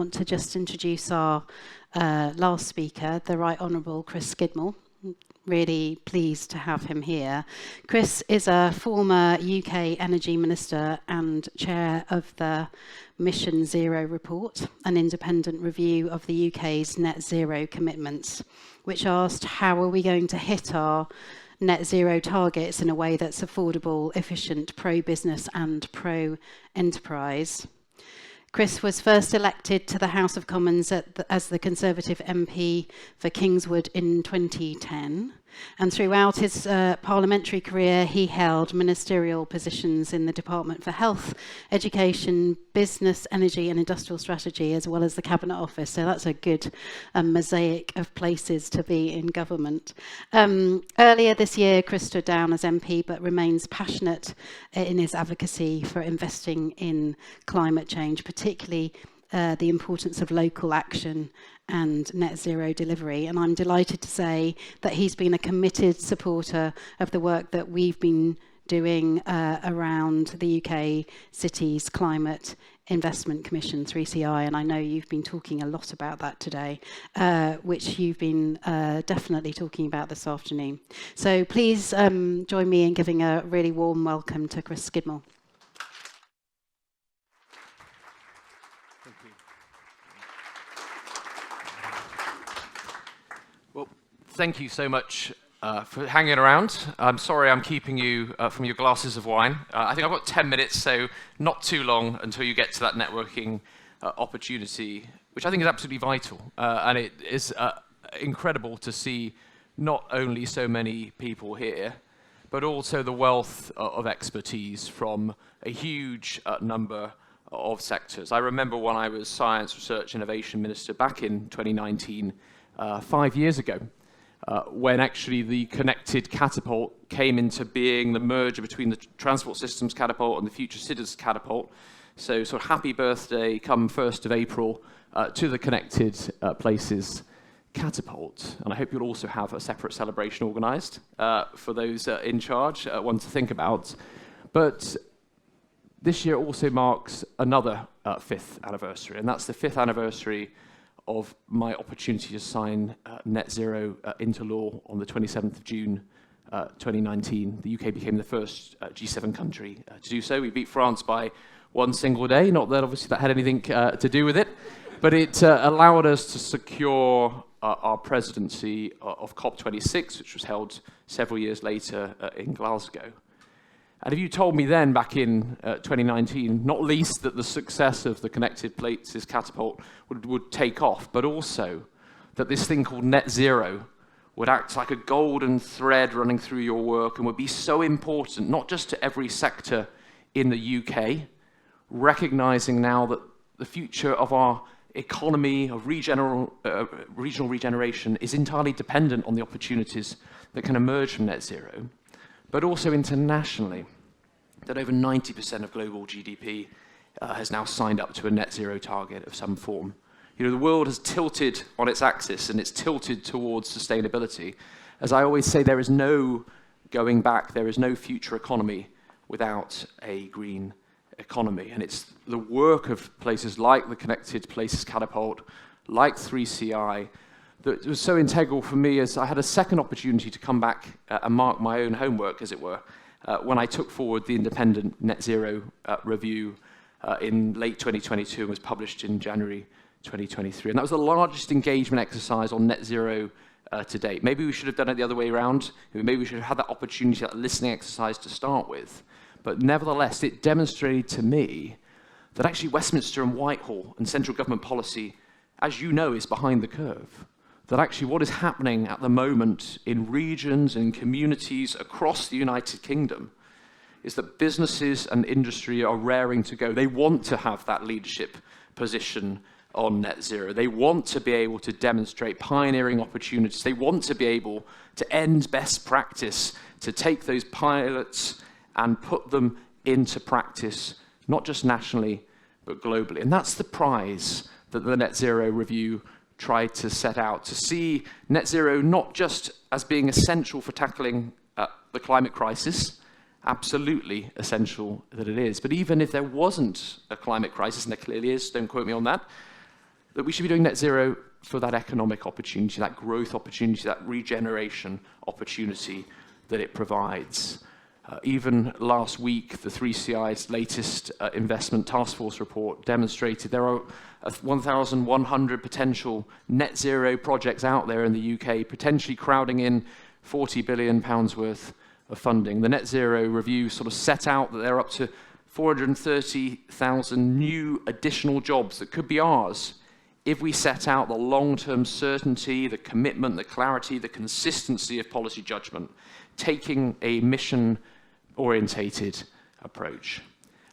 want to just introduce our last speaker, the Right Honourable Chris Skidmore. Really pleased to have him here. Chris is a former UK Energy Minister and chair of the Mission Zero report, an independent review of the UK's net zero commitments, which asked how are we going to hit our net zero targets in a way that's affordable, efficient, pro-business and pro-enterprise. Chris was first elected to the House of Commons as the Conservative MP for Kingswood in 2010. And throughout his parliamentary career, he held ministerial positions in the Department for Health, Education, Business, Energy and Industrial Strategy, as well as the Cabinet Office. So that's a good mosaic of places to be in government. Earlier this year, Chris stood down as MP, but remains passionate in his advocacy for investing in climate change, particularly the importance of local action and net zero delivery. And I'm delighted to say that he's been a committed supporter of the work that we've been doing around the UK Cities Climate Investment Commission, 3CI, and I know you've been talking a lot about that today, which you've been definitely talking about this afternoon. So please join me in giving a really warm welcome to Chris Skidmore. Thank you so much for hanging around. I'm sorry I'm keeping you from your glasses of wine. I think I've got 10 minutes, so not too long until you get to that networking opportunity, which I think is absolutely vital. And it is incredible to see not only so many people here, but also the wealth of expertise from a huge number of sectors. I remember when I was Science, Research, Innovation Minister back in 2019, 5 years ago, when actually the connected catapult came into being, the merger between the Transport Systems Catapult and the Future Cities Catapult. So sort of happy birthday come 1st of April to the Connected Places Catapult. And I hope you'll also have a separate celebration organised for those in charge, one to think about. But this year also marks another 5th anniversary, and that's the 5th anniversary of my opportunity to sign net zero into law on the 27th of June 2019. The UK became the first G7 country to do so. We beat France by one single day, not that obviously that had anything to do with it, but it allowed us to secure our presidency of COP26, which was held several years later in Glasgow. And if you told me then, back in 2019, not least that the success of the Connected Places Catapult would take off, but also that this thing called net zero would act like a golden thread running through your work and would be so important, not just to every sector in the UK, recognizing now that the future of our economy, of regional regeneration, is entirely dependent on the opportunities that can emerge from net zero, but also internationally, that over 90% of global GDP has now signed up to a net zero target of some form. You know, the world has tilted on its axis and it's tilted towards sustainability. As I always say, there is no going back, there is no future economy without a green economy. And it's the work of places like the Connected Places Catapult, like 3CI, that was so integral for me as I had a second opportunity to come back and mark my own homework, as it were, when I took forward the independent net zero review in late 2022 and was published in January 2023. And that was the largest engagement exercise on net zero to date. Maybe we should have done it the other way around. Maybe we should have had that opportunity, that listening exercise to start with. But nevertheless, it demonstrated to me that actually Westminster and Whitehall and central government policy, as you know, is behind the curve. That actually what is happening at the moment in regions and communities across the United Kingdom is that businesses and industry are raring to go. They want to have that leadership position on net zero. They want to be able to demonstrate pioneering opportunities. They want to be able to end best practice, to take those pilots and put them into practice, not just nationally, but globally. And that's the prize that the Net Zero Review tried to set out, to see net zero not just as being essential for tackling the climate crisis, absolutely essential that it is, but even if there wasn't a climate crisis, and there clearly is, don't quote me on that, that we should be doing net zero for that economic opportunity, that growth opportunity, that regeneration opportunity that it provides. Even last week, the 3CI's latest investment task force report demonstrated there are 1,100 potential net zero projects out there in the UK, potentially crowding in £40 billion worth of funding. The net zero review sort of set out that there are up to 430,000 new additional jobs that could be ours if we set out the long-term certainty, the commitment, the clarity, the consistency of policy judgment, taking a mission-orientated approach.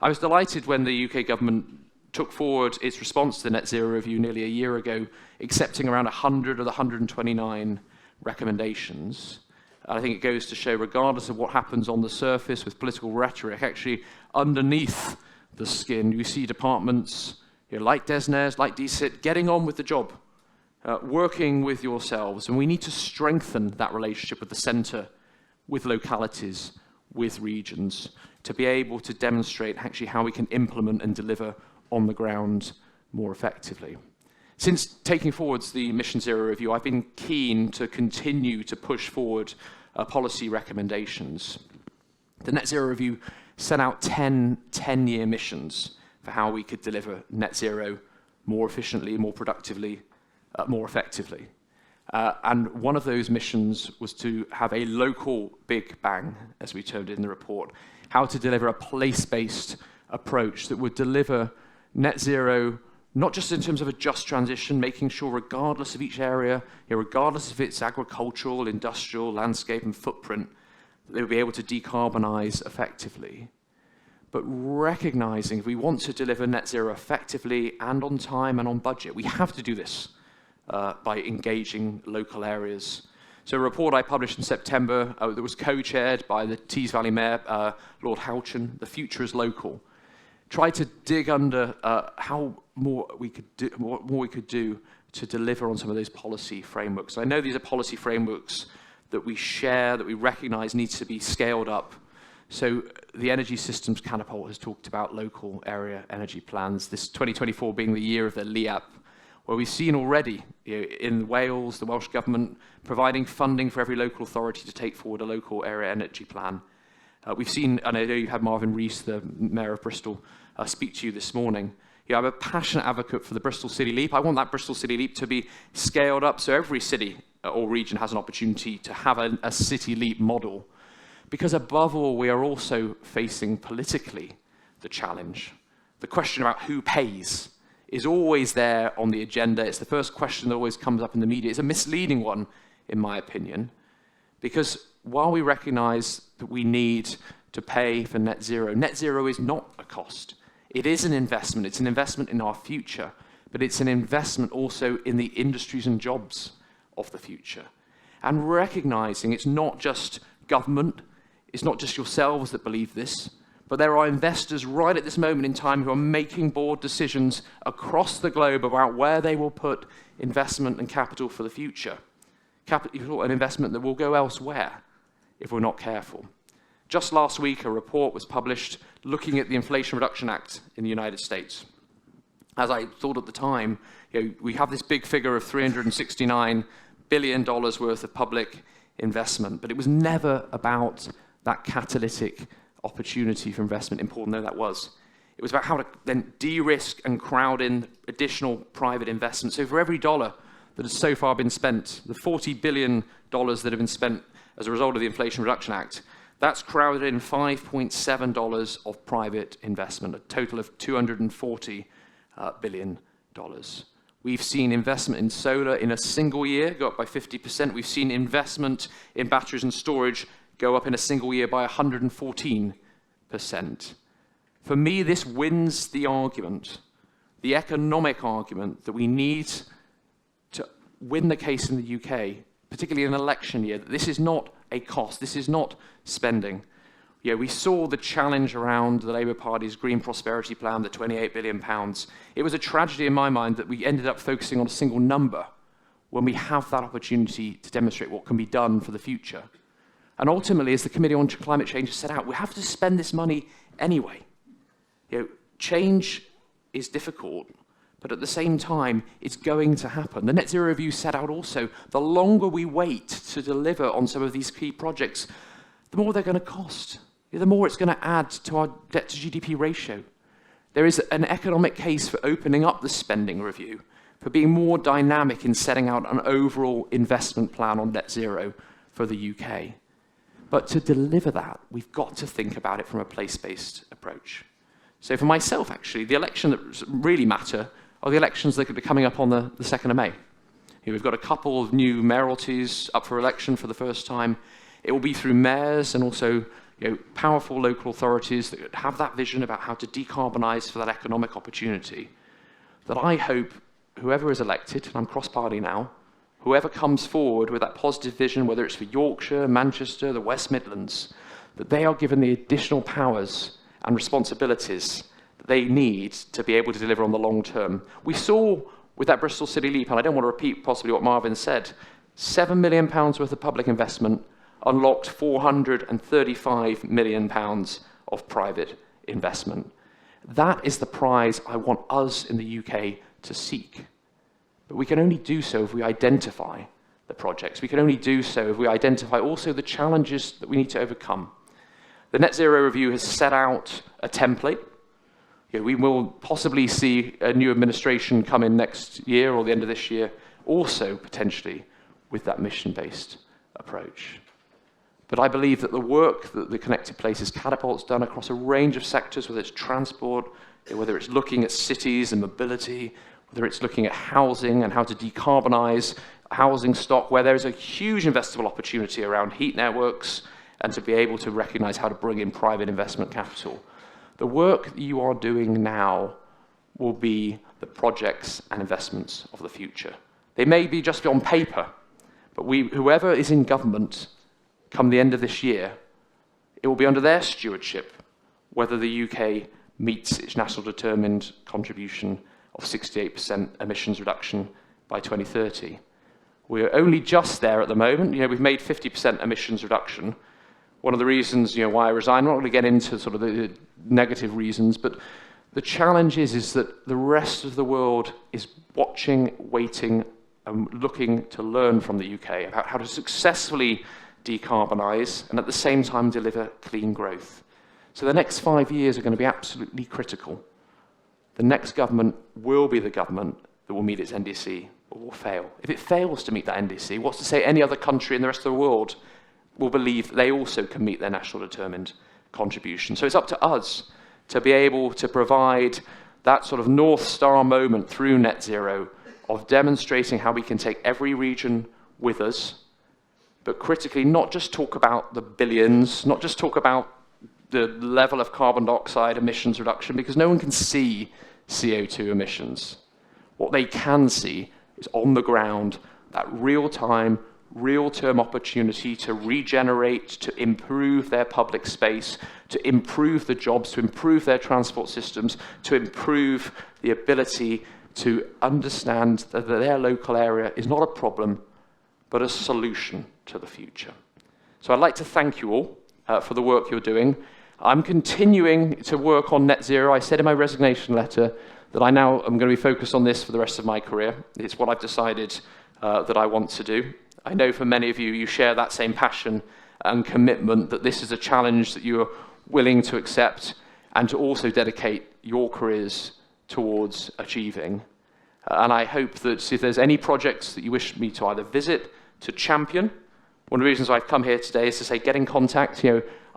I was delighted when the UK government took forward its response to the net zero review nearly a year ago, accepting around 100 of the 129 recommendations. I think it goes to show, regardless of what happens on the surface with political rhetoric, actually underneath the skin, you see departments like DESNZ, like DCIT, getting on with the job, working with yourselves. And we need to strengthen that relationship with the centre, with localities, with regions, to be able to demonstrate actually how we can implement and deliver on the ground more effectively. Since taking forward the Mission Zero review, I've been keen to continue to push forward policy recommendations. The Net Zero review set out 10 10-year missions for how we could deliver net zero more efficiently, more productively, more effectively. And one of those missions was to have a local big bang, as we termed it in the report, how to deliver a place-based approach that would deliver net zero, not just in terms of a just transition, making sure regardless of each area, regardless of its agricultural, industrial, landscape and footprint, that they would be able to decarbonize effectively. But recognizing if we want to deliver net zero effectively and on time and on budget, we have to do this by engaging local areas. So a report I published in September that was co-chaired by the Tees Valley Mayor, Lord Houchin, The Future is Local, tried to dig under how what more we could do to deliver on some of those policy frameworks. I know these are policy frameworks that we share, that we recognize needs to be scaled up. So the Energy Systems Catapult has talked about local area energy plans, this 2024 being the year of the LEAP, where we've seen already in Wales, the Welsh Government providing funding for every local authority to take forward a local area energy plan. We've seen, and I know you had Marvin Rees, the Mayor of Bristol, speak to you this morning. I'm a passionate advocate for the Bristol City Leap. I want that Bristol City Leap to be scaled up so every city or region has an opportunity to have a City Leap model. Because above all, we are also facing politically the challenge. The question about who pays is always there on the agenda. It's the first question that always comes up in the media. It's a misleading one, in my opinion, because while we recognize that we need to pay for net zero is not a cost. It is an investment. It's an investment in our future, but it's an investment also in the industries and jobs of the future. And recognizing it's not just government, it's not just yourselves that believe this, but there are investors right at this moment in time who are making board decisions across the globe about where they will put investment and capital for the future. Capital and investment that will go elsewhere if we're not careful. Just last week, a report was published looking at the Inflation Reduction Act in the United States. As I thought at the time, we have this big figure of $369 billion worth of public investment, but it was never about that catalytic opportunity for investment, important though that was. It was about how to then de-risk and crowd in additional private investment. So for every dollar that has so far been spent, the $40 billion that have been spent as a result of the Inflation Reduction Act, that's crowded in $5.7 of private investment, a total of $240 billion. We've seen investment in solar in a single year go up by 50%. We've seen investment in batteries and storage go up in a single year by 114%. For me, this wins the argument, the economic argument, that we need to win the case in the UK, particularly in an election year, that this is not a cost, this is not spending. We saw the challenge around the Labour Party's Green Prosperity Plan, the £28 billion. It was a tragedy in my mind that we ended up focusing on a single number when we have that opportunity to demonstrate what can be done for the future. And ultimately, as the Committee on Climate Change has set out, we have to spend this money anyway. Change is difficult, But at the same time, it's going to happen. The Net Zero Review set out also, the longer we wait to deliver on some of these key projects, the more they're going to cost, the more it's going to add to our debt to GDP ratio. There is an economic case for opening up the spending review, for being more dynamic in setting out an overall investment plan on net zero for the UK. But to deliver that, we've got to think about it from a place-based approach. So for myself, actually, the elections that really matter are the elections that could be coming up on the 2nd of May. We've got a couple of new mayoralties up for election for the first time. It will be through mayors and also powerful local authorities that have that vision about how to decarbonise for that economic opportunity, that I hope whoever is elected, and I'm cross-party now, whoever comes forward with that positive vision, whether it's for Yorkshire, Manchester, the West Midlands, that they are given the additional powers and responsibilities that they need to be able to deliver on the long term. We saw with that Bristol City Leap, and I don't want to repeat possibly what Marvin said, £7 million worth of public investment unlocked £435 million of private investment. That is the prize I want us in the UK to seek. But we can only do so if we identify the projects. We can only do so if we identify also the challenges that we need to overcome. The Net Zero Review has set out a template. We will possibly see a new administration come in next year or the end of this year, also potentially with that mission-based approach. But I believe that the work that the Connected Places Catapult's done across a range of sectors, whether it's transport, whether it's looking at cities and mobility, whether it's looking at housing and how to decarbonise housing stock, where there is a huge investable opportunity around heat networks and to be able to recognise how to bring in private investment capital. The work that you are doing now will be the projects and investments of the future. They may be just on paper, but whoever is in government come the end of this year, it will be under their stewardship whether the UK meets its national determined contribution of 68% emissions reduction by 2030. We're only just there at the moment. We've made 50% emissions reduction. One of the reasons why I resigned, I'm not going to get into sort of the negative reasons, but the challenge is that the rest of the world is watching, waiting, and looking to learn from the UK about how to successfully decarbonise and at the same time deliver clean growth. So the next 5 years are going to be absolutely critical. The next government will be the government that will meet its NDC or will fail. If it fails to meet that NDC, what's to say any other country in the rest of the world will believe that they also can meet their national determined contribution? So it's up to us to be able to provide that sort of North Star moment through net zero of demonstrating how we can take every region with us, but critically not just talk about the billions, not just talk about the level of carbon dioxide emissions reduction, because no one can see CO2 emissions. What they can see is on the ground that real-time, real-term opportunity to regenerate, to improve their public space, to improve the jobs, to improve their transport systems, to improve the ability to understand that their local area is not a problem, but a solution to the future. So I'd like to thank you all for the work you're doing. I'm continuing to work on net zero. I said in my resignation letter that I now am going to be focused on this for the rest of my career. It's what I've decided that I want to do. I know for many of you, you share that same passion and commitment that this is a challenge that you're willing to accept and to also dedicate your careers towards achieving. And I hope that if there's any projects that you wish me to either visit, to champion, one of the reasons I've come here today is to say get in contact.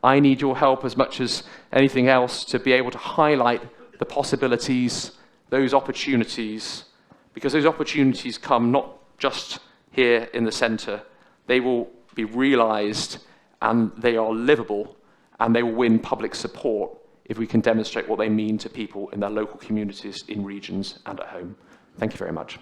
I need your help as much as anything else to be able to highlight the possibilities, those opportunities, because those opportunities come not just here in the centre. They will be realised and they are livable and they will win public support if we can demonstrate what they mean to people in their local communities, in regions and at home. Thank you very much.